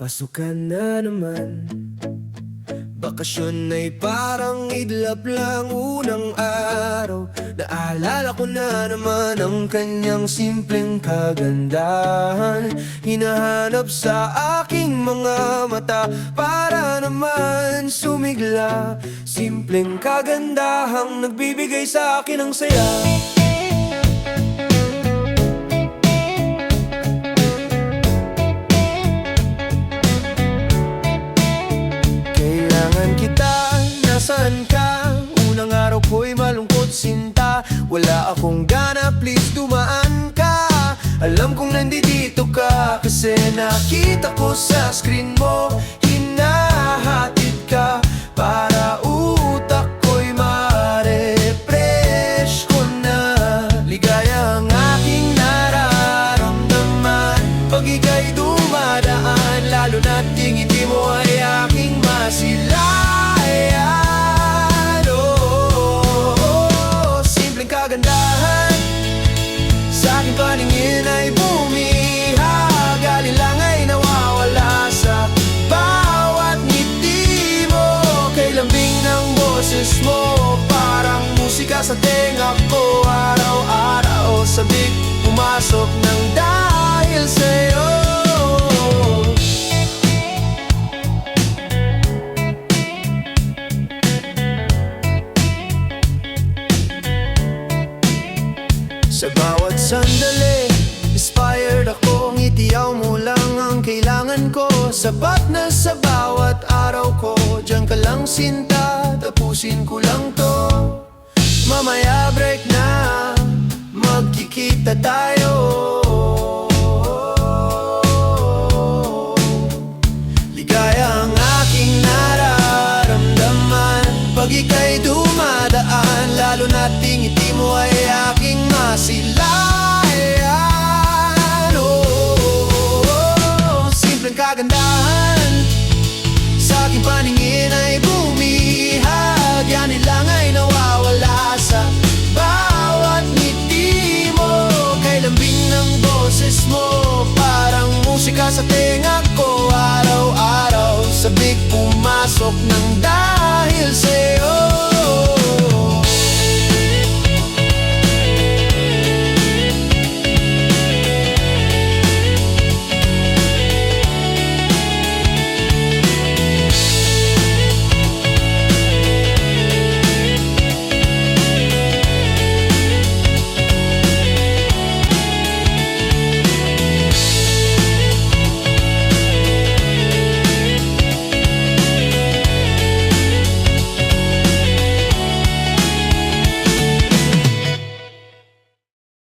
Pasukan na naman. Bakasyon ay parang idlap lang unang araw. Naalala ko na naman ang kanyang simpleng kagandahan. Hinahanap sa aking mga mata para naman sumigla. Simpleng kagandahang nagbibigay sa akin ng saya. Nasaan ka? Unang araw ko'y malungkot sinta. Wala akong gana, please dumaan ka. Alam kong nandito ka kasi nakita ko sa screen mo. Hinahatid ka para utak ko'y ma-refresh ko na. Ligaya ang aking nararamdaman pag ika'y dumadaan, lalo na't ngiti mo ay aking masilayan. Kagandahan sa aking paningin ay bumihag. Alin ay nawawala sa bawat ngiti mo. Kay lambing ng boses mo, parang musika sa tenga ko. Araw-araw sabik pumasok ng dahil sa'yo. Sa bawat sandali, inspired ako. Ngitiyaw mo lang ang kailangan ko. Sapat na sa bawat araw ko. Diyan ka lang sinta, tapusin ko lang to. Mamaya break na, magkikita tayo. Ligaya ang aking nararamdaman pag ika'y dumadaan, lalo na't ngiti mo ay aking masilayan. Simpleng kagandahan sa aking paningin ay bumihag. Yan lang ay nawawala sa bawat ngiti mo. Kay lambing ng boses mo, parang musika sa tenga ko. Araw-araw sabik pumasok ng dahil sa'yo.